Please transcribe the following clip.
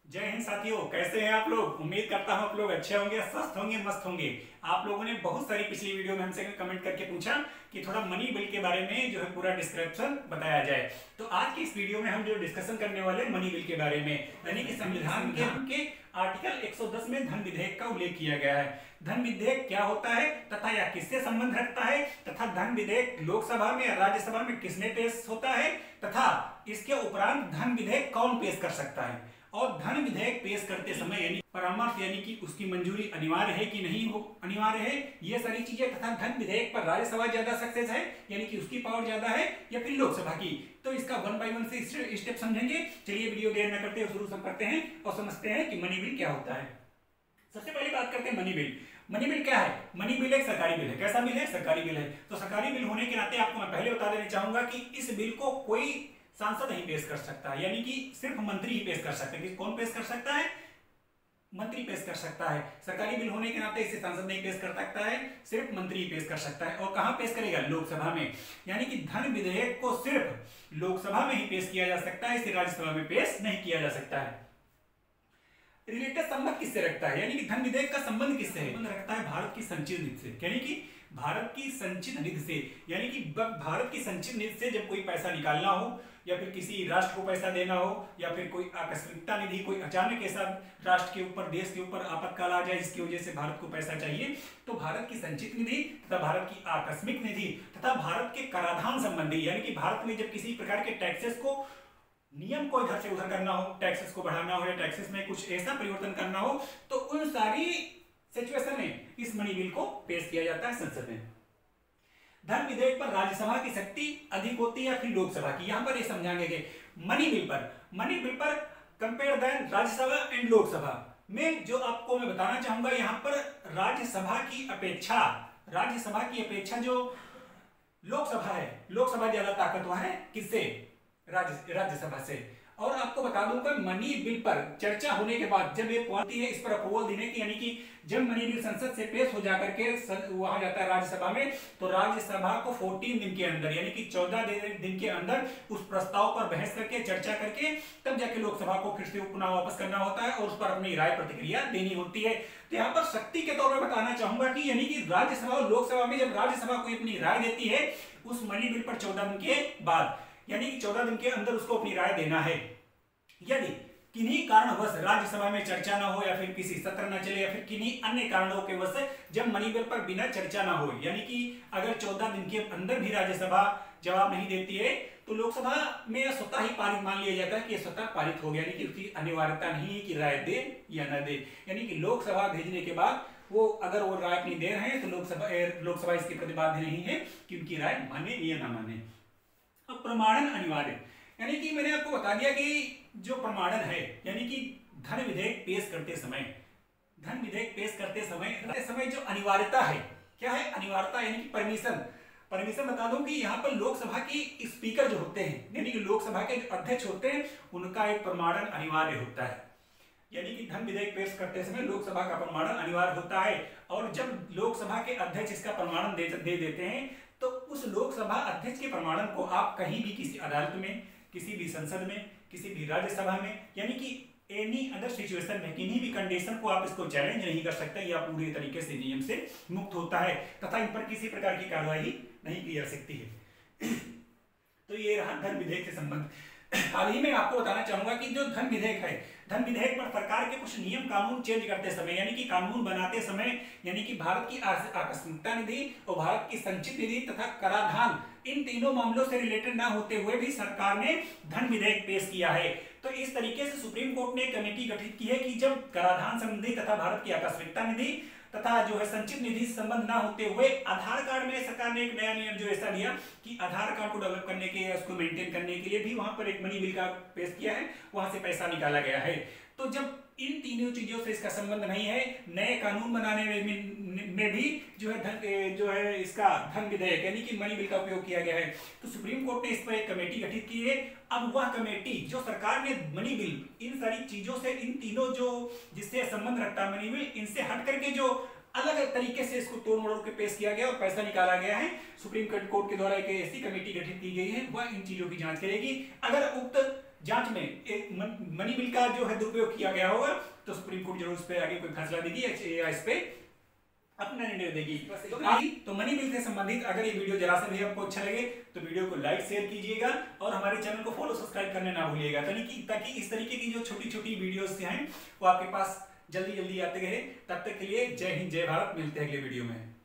जय हिंद साथियों, कैसे हैं आप लोग। उम्मीद करता हूं आप लोग अच्छे होंगे, स्वस्थ होंगे, मस्त होंगे। आप लोगों ने बहुत सारी पिछली वीडियो में हमसे कमेंट करके पूछा कि थोड़ा मनी बिल के बारे में जो है पूरा डिस्क्रिप्शन बताया जाए। तो आज की इस वीडियो में हम जो डिस्कशन करने वाले मनी बिल के बारे में, यानी कि संविधान के आर्टिकल 110 में धन विधेयक का उल्लेख किया गया है। धन विधेयक क्या होता है तथा यह किससे संबंध रखता है, तथा धन विधेयक लोकसभा में या राज्यसभा में किसमें पेश होता है, तथा इसके उपरांत धन विधेयक कौन पेश कर सकता है, और धन विधेयक पेश करते समय यानी परामर्श यानी कि उसकी मंजूरी अनिवार्य है कि नहीं हो अनिवार्य है, ये सारी चीजें, तथा धन विधेयक पर राज्यसभा ज्यादा सक्सेस है यानी कि उसकी पावर ज्यादा है या फिर लोकसभा की। तो इसका वन बाय वन से स्टेप समझेंगे। चलिए वीडियो देर न करते हुए शुरू करते हैं और समझते हैं कि मनी बिल क्या होता है। सबसे पहले बात करते हैं मनी बिल। मनी बिल क्या है? मनी बिल एक सरकारी बिल है। कैसा बिल है? सरकारी बिल है। तो सरकारी बिल होने के नाते आपको मैं पहले बता देना चाहूंगा कि इस बिल को कोई सांसद नहीं पेश कर सकता, यानी कि सिर्फ मंत्री ही पेश कर सकते हैं। कौन पेश कर सकता है? मंत्री पेश कर सकता है। सरकारी बिल होने के नाते इसे सांसद नहीं पेश कर सकता है, सिर्फ मंत्री ही पेश कर सकता है। और कहां पेश करेगा? लोकसभा में। यानी कि धन विधेयक को सिर्फ लोकसभा में ही पेश किया जा सकता है, इसे राज्यसभा में पेश नहीं किया जा सकता है। रिलेटेड संबंध किससे रखता है, यानी कि धन विधेयक का संबंध किससे है? संबंध रखता है भारत की संचित निधि से, यानी कि भारत की संचित निधि से, यानी कि भारत की संचित निधि से जब कोई पैसा निकालना हो या फिर किसी राष्ट्र को पैसा देना हो या फिर कोई आकस्मिकता निधि, कोई अचानक ऐसा राष्ट्र के ऊपर, देश के ऊपर आपातकाल आ जाए जिसकी वजह से भारत को पैसा चाहिए, तो भारत की संचित निधि तथा भारत की आकस्मिक निधि तथा भारत के कराधान संबंधी, यानी कि भारत में जब किसी प्रकार के टैक्सेस को, नियम को इधर से उधर करना हो, टैक्सेस को बढ़ाना हो या टैक्सेस में कुछ ऐसा परिवर्तन करना हो, तो उन सारी सिचुएशन में इस मनी बिल को पेश किया जाता है संसद में। धन विधेयक पर राज्यसभा की शक्ति अधिक होती है या फिर लोकसभा की, यहां पर ये समझाएंगे कि मनी बिल पर compare then Rajya Sabha and Lok Sabha में जो आपको मैं बताना चाहूंगा, यहां पर राज्यसभा की अपेक्षा जो लोकसभा है, लोकसभा ज्यादा ताकतवर है किससे? राज्यसभा से। और आपको बता दूंगा मनी बिल पर चर्चा होने के बाद जब ये पहुंचती है इस पर अप्रूवल देने की, यानी कि जब मनी बिल संसद से पेश हो जाकर के वहां जाता है राज्यसभा में, तो राज्यसभा को 14 दिन के अंदर, यानी कि 14 दिन के अंदर उस प्रस्ताव पर बहस करके, चर्चा करके, तब जाके लोकसभा को फिर से पुनः वापस करना होता है और उस पर अपनी राय प्रतिक्रिया देनी होती है। तो यहाँ पर शक्ति के तौर पर बताना चाहूंगा कि यानी कि राज्यसभा और लोकसभा में जब राज्यसभा कोई अपनी राय देती है उस मनी बिल पर 14 दिन के बाद, यानी कि 14 दिन के अंदर उसको अपनी राय देना है। यदि किन्हीं कारणवश राज्यसभा में चर्चा ना हो या फिर किसी सत्र न चले या फिर किन्हीं अन्य कारणों के वजह से जब मनी बिल पर बिना चर्चा ना हो, यानी कि अगर 14 दिन के अंदर भी राज्यसभा जवाब नहीं देती है, तो लोकसभा में स्वतः ही पारित मान लिया जाता है कि स्वतः पारित हो गया, यानी कि उसकी अनिवार्यता नहीं है कि राय दे या न दे। यानी कि लोकसभा भेजने के बाद वो अगर वो राय अपनी दे रहे हैं तो लोकसभा इसके प्रतिबाध्य नहीं है कि उनकी राय माने या ना माने। अब प्रमाणन अनिवार्य, यानी कि मैंने आपको बता दिया कि जो प्रमाणन है, यानी कि धन विधेयक पेश करते समय जो अनिवार्यता है, क्या है अनिवार्यता? यानी कि परमिशन बता दूं कि यहाँ पर लोकसभा की स्पीकर जो होते हैं, यानी कि लोकसभा के जो अध्यक्ष होते हैं, उनका एक प्रमाणन अनिवार्य होता है। यानी कि धन विधेयक पेश करते समय लोकसभा का प्रमाणन अनिवार्य होता है, और जब लोकसभा के अध्यक्ष इसका प्रमाणन दे देते हैं, तो उस लोकसभा अध्यक्ष के प्रमाणन को आप कहीं भी, किसी अदालत में, किसी भी संसद में, किसी भी राज्यसभा में, यानी कि एनी अदर सिचुएशन में, किन्हीं भी कंडीशन को आप इसको चैलेंज नहीं कर सकते, या पूरी तरीके से नियम से मुक्त होता है तथा इन पर किसी प्रकार की कार्रवाई नहीं की जा सकती है। तो ये रहा धन विधेयक से संबंध। हाल ही में आपको बताना चाहूंगा कि जो धन विधेयक है, धन विधेयक पर सरकार के कुछ नियम कानून चेंज करते समय, यानी कि कानून बनाते समय, यानी कि भारत की आकस्मिकता निधि और भारत की संचित निधि तथा कराधान, इन तीनों मामलों से रिलेटेड ना होते हुए भी सरकार ने धन विधेयक पेश किया है। तो इस तरीके से सुप्रीम कोर्ट ने कमेटी गठित की है कि जब कराधान संबंधी तथा भारत की आकस्मिकता निधि तथा जो है संचित निधि संबंध ना होते हुए आधार कार्ड में सरकार ने एक नया नियम जो ऐसा दिया कि आधार कार्ड को डेवलप करने के, उसको मेंटेन करने के लिए भी वहां पर एक मनी बिल का पेश किया है, वहां से पैसा निकाला गया है। तो जब इन तीनों चीजों से इसका संबंध नहीं है, नए कानून बनाने में भी जो है इसका धन विधेयक यानी कि मनी बिल का उपयोग किया गया है। तो सुप्रीम कोर्ट ने इस पर एक कमेटी गठित की है। अब वह कमेटी जो सरकार ने मनी बिल, इन सारी चीजों से, इन तीनों जो जिससे संबंध रखता है मनी बिल, इनसे हट करके जो अलग तरीके से इसको तोड़ मरोड़ के पेश किया गया और पैसा निकाला गया है, सुप्रीम कोर्ट के द्वारा एक ऐसी कमेटी गठित की गई है, वह इन चीजों की जांच करेगी। अगर उक्त जांच में एक मनी बिल का जो है दुरुपयोग किया गया होगा तो सुप्रीम कोर्ट जरूर इस पे आगे कोई फैसला देगी या इस पे अपना निर्णय देगी। तो मनी बिल से संबंधित अगर ये वीडियो जरा सा भी आपको अच्छा लगे तो वीडियो को लाइक शेयर कीजिएगा और हमारे चैनल को फॉलो सब्सक्राइब करने ना भूलिएगा, ताकि इस तरीके की जो छोटी छोटी वीडियोस हैं वो आपके पास जल्दी जल्दी आते रहे। तब तक के लिए जय हिंद जय भारत, मिलते हैं अगले वीडियो में।